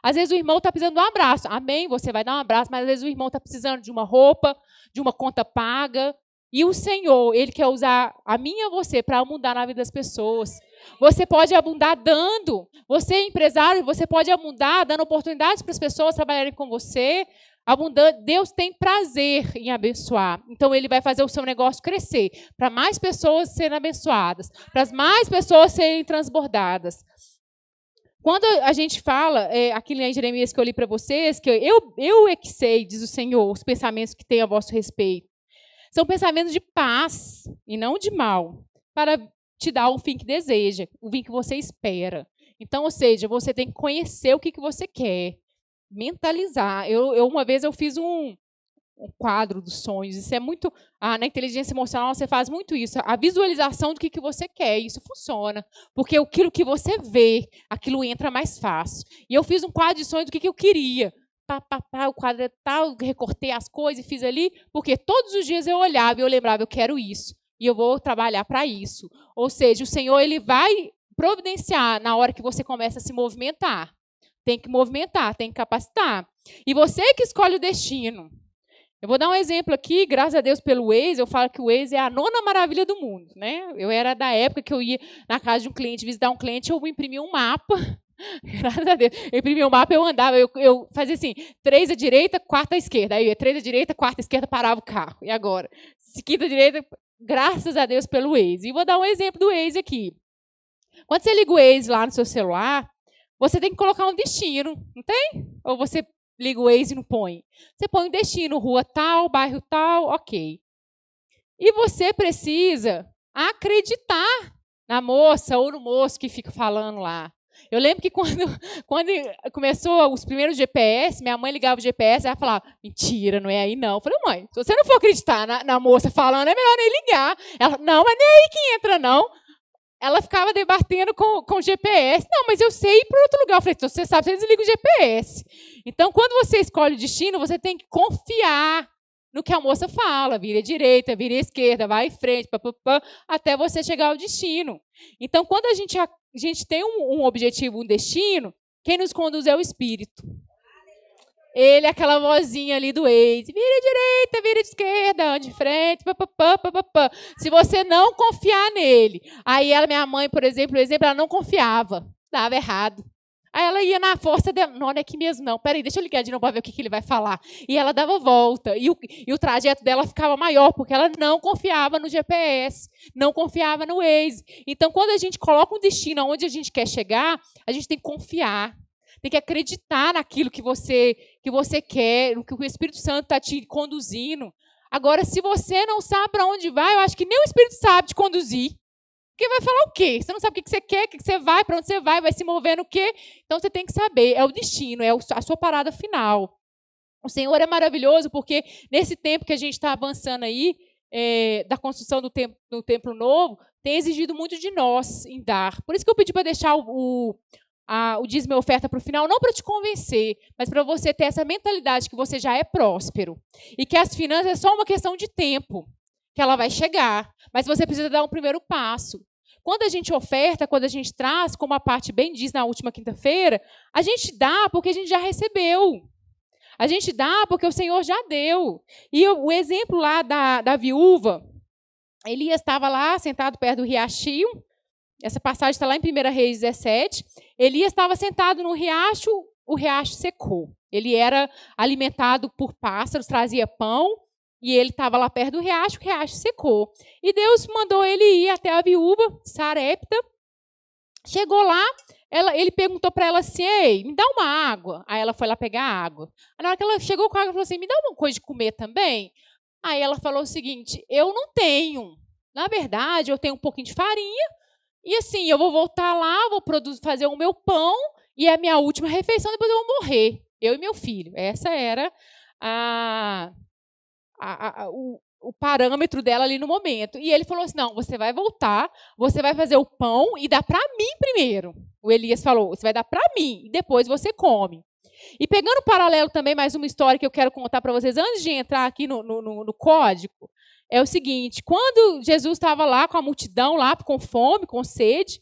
Às vezes o irmão está precisando de um abraço. Amém, você vai dar um abraço, mas às vezes o irmão está precisando de uma roupa, de uma conta paga. E o Senhor, Ele quer usar a mim e a você para abundar na vida das pessoas. Você pode abundar dando. Você é empresário, você pode abundar dando oportunidades para as pessoas trabalharem com você. Abundante. Deus tem prazer em abençoar. Então, Ele vai fazer o seu negócio crescer. Para mais pessoas serem abençoadas. Para mais pessoas serem transbordadas. Quando a gente fala, aquilo em Jeremias que eu li para vocês, que eu é que sei, diz o Senhor, os pensamentos que tenho a vosso respeito. São pensamentos de paz e não de mal, para te dar o fim que deseja, o fim que você espera. Então, ou seja, você tem que conhecer o que você quer, mentalizar. Uma vez eu fiz um quadro dos sonhos. Isso é muito... na inteligência emocional você faz muito isso. A visualização do que você quer. Isso funciona. Porque aquilo que você vê, aquilo entra mais fácil. E eu fiz um quadro de sonhos do que eu queria. O quadro é tal, recortei as coisas e fiz ali, porque todos os dias eu olhava e eu lembrava, eu quero isso, e eu vou trabalhar para isso. Ou seja, o Senhor Ele vai providenciar na hora que você começa a se movimentar. Tem que movimentar, tem que capacitar. E você que escolhe o destino. Eu vou dar um exemplo aqui, graças a Deus pelo Waze, eu falo que o Waze é a 9ª maravilha do mundo. Né? Eu era da época que eu ia na casa de um cliente, visitar um cliente, eu imprimia um mapa. Graças a Deus. Eu imprimia o mapa, eu andava, eu fazia assim, 3 à direita, 4 à esquerda. Aí eu ia 3 à direita, 4 à esquerda, parava o carro. E agora? 5 à direita, graças a Deus pelo Waze. E vou dar um exemplo do Waze aqui. Quando você liga o Waze lá no seu celular, você tem que colocar um destino, não tem? Ou você liga o Waze e não põe? Você põe um destino, rua tal, bairro tal, ok. E você precisa acreditar na moça ou no moço que fica falando lá. Eu lembro que quando começou os primeiros GPS, minha mãe ligava o GPS e ela falava, mentira, não é aí não. Eu falei, mãe, se você não for acreditar na moça falando, é melhor nem ligar. Ela, não, mas nem é aí que entra, não. Ela ficava debatendo com o GPS. Não, mas eu sei ir para outro lugar. Eu falei, se você sabe, você desliga o GPS. Então, quando você escolhe o destino, você tem que confiar no que a moça fala. Vira à direita, vira à esquerda, vai em frente, até você chegar ao destino. Então, quando a gente tem um objetivo, um destino, quem nos conduz é o Espírito. Ele é aquela vozinha ali do Waze. Vira à direita, vira à esquerda, ande em frente. Se você não confiar nele. Aí minha mãe, por exemplo, ela não confiava. Dava errado. Aí ela ia na força dela. Não é aqui mesmo, não. Peraí, deixa eu ligar de novo para ver o que ele vai falar. E ela dava volta. E o trajeto dela ficava maior, porque ela não confiava no GPS. Não confiava no Waze. Então, quando a gente coloca um destino aonde a gente quer chegar, a gente tem que confiar. Tem que acreditar naquilo que você quer, no que o Espírito Santo está te conduzindo. Agora, se você não sabe para onde vai, eu acho que nem o Espírito sabe te conduzir. Porque vai falar o quê? Você não sabe o que você quer, o que você vai, para onde você vai se mover no quê? Então, você tem que saber. É o destino, é a sua parada final. O Senhor é maravilhoso porque, nesse tempo que a gente está avançando aí, da construção do templo novo, tem exigido muito de nós em dar. Por isso que eu pedi para deixar o dízimo e oferta para o final, não para te convencer, mas para você ter essa mentalidade que você já é próspero. E que as finanças é só uma questão de tempo, que ela vai chegar. Mas você precisa dar um primeiro passo. Quando a gente oferta, quando a gente traz, como a parte bem diz na última quinta-feira, a gente dá porque a gente já recebeu. A gente dá porque o Senhor já deu. E o exemplo lá da viúva, Elias estava lá, sentado perto do riachinho. Essa passagem está lá em 1 Reis 17. Elias estava sentado no riacho, o riacho secou. Ele era alimentado por pássaros, trazia pão, e ele estava lá perto do riacho, o riacho secou. E Deus mandou ele ir até a viúva, Sarepta. Chegou lá, ele perguntou para ela assim, ei, me dá uma água. Aí ela foi lá pegar água. Aí, na hora que ela chegou com a água, ela falou assim, me dá uma coisa de comer também? Aí ela falou o seguinte, eu não tenho. Na verdade, eu tenho um pouquinho de farinha, e assim, eu vou voltar lá, vou fazer o meu pão, e é a minha última refeição, depois eu vou morrer, eu e meu filho. Essa era o parâmetro dela ali no momento. E ele falou assim, não, você vai voltar, você vai fazer o pão e dá para mim primeiro. O Elias falou, você vai dar para mim, e depois você come. E pegando paralelo também, mais uma história que eu quero contar para vocês, antes de entrar aqui no código, é o seguinte, quando Jesus estava lá com a multidão, lá com fome, com sede,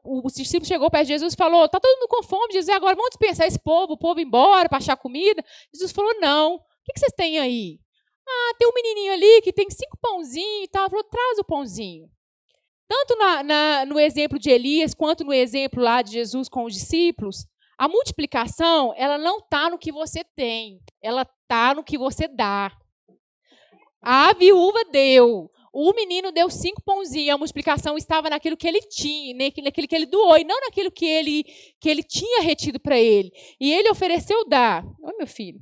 o discípulo chegou perto de Jesus e falou, está todo mundo com fome, Jesus, agora vamos dispensar esse povo, o povo ir embora para achar comida? Jesus falou, não, o que vocês têm aí? Tem um menininho ali que tem 5 pãozinhos e tal. Ela falou, traz o pãozinho. Tanto no exemplo de Elias, quanto no exemplo lá de Jesus com os discípulos, a multiplicação, ela não está no que você tem, ela está no que você dá. A viúva deu, o menino deu 5 pãozinhos, a multiplicação estava naquilo que ele tinha, naquilo que ele doou, e não naquilo que ele tinha retido para ele. E ele ofereceu dar. Oi, meu filho.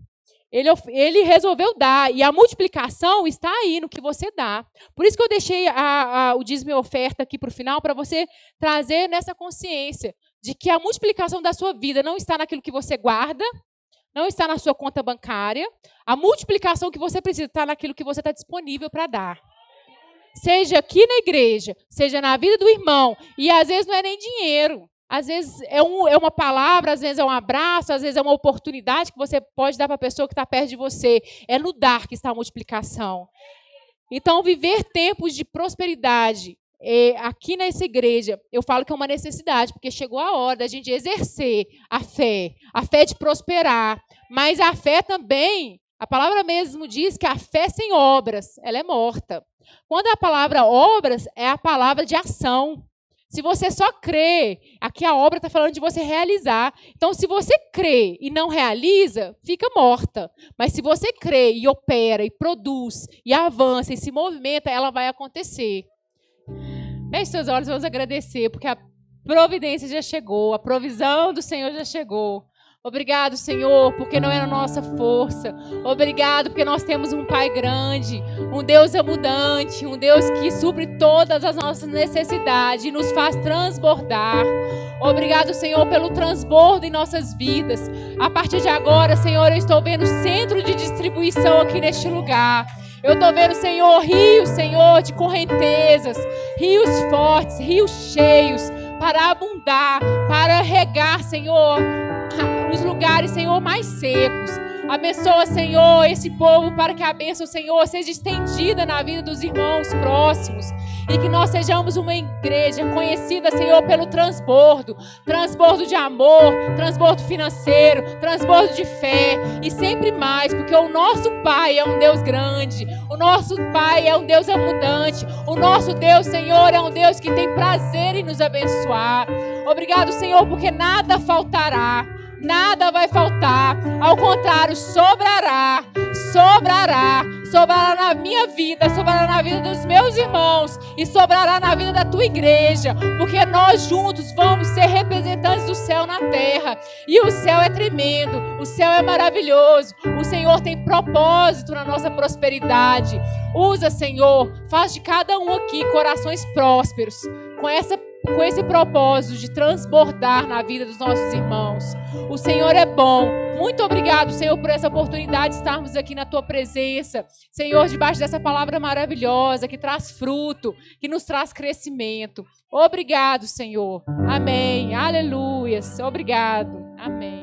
Ele resolveu dar, e a multiplicação está aí no que você dá. Por isso que eu deixei o dízimo e oferta aqui para o final, para você trazer nessa consciência de que a multiplicação da sua vida não está naquilo que você guarda, não está na sua conta bancária. A multiplicação que você precisa está naquilo que você está disponível para dar. Seja aqui na igreja, seja na vida do irmão, e às vezes não é nem dinheiro. Às vezes é uma palavra, às vezes é um abraço, às vezes é uma oportunidade que você pode dar para a pessoa que está perto de você. É no dar que está a multiplicação. Então, viver tempos de prosperidade aqui nessa igreja, eu falo que é uma necessidade, porque chegou a hora da gente exercer a fé de prosperar. Mas a fé também, a palavra mesmo diz que a fé sem obras, ela é morta. Quando a palavra obras é a palavra de ação. Se você só crê, aqui a obra está falando de você realizar. Então, se você crê e não realiza, fica morta. Mas se você crê e opera, e produz, e avança, e se movimenta, ela vai acontecer. Feche seus olhos, vamos agradecer, porque a providência já chegou, a provisão do Senhor já chegou. Obrigado, Senhor, porque não é a nossa força. Obrigado, porque nós temos um Pai grande, um Deus abundante, um Deus que supre todas as nossas necessidades e nos faz transbordar. Obrigado, Senhor, pelo transbordo em nossas vidas. A partir de agora, Senhor, eu estou vendo centro de distribuição aqui neste lugar. Eu estou vendo, Senhor, rios, Senhor, de correntezas, rios fortes, rios cheios, para abundar, para regar, Senhor, os lugares, Senhor, mais secos. Abençoa, Senhor, esse povo para que a bênção, Senhor, seja estendida na vida dos irmãos próximos. E que nós sejamos uma igreja conhecida, Senhor, pelo transbordo. Transbordo de amor, transbordo financeiro, transbordo de fé. E sempre mais, porque o nosso Pai é um Deus grande. O nosso Pai é um Deus abundante. O nosso Deus, Senhor, é um Deus que tem prazer em nos abençoar. Obrigado, Senhor, porque nada faltará. Nada vai faltar, ao contrário, sobrará na minha vida, sobrará na vida dos meus irmãos e sobrará na vida da tua igreja, porque nós juntos vamos ser representantes do céu na terra, e o céu é tremendo, o céu é maravilhoso, o Senhor tem propósito na nossa prosperidade. Usa, Senhor, faz de cada um aqui corações prósperos, com esse propósito de transbordar na vida dos nossos irmãos. O Senhor é bom. Muito obrigado, Senhor, por essa oportunidade de estarmos aqui na Tua presença. Senhor, debaixo dessa palavra maravilhosa que traz fruto, que nos traz crescimento. Obrigado, Senhor. Amém. Aleluia. Obrigado. Amém.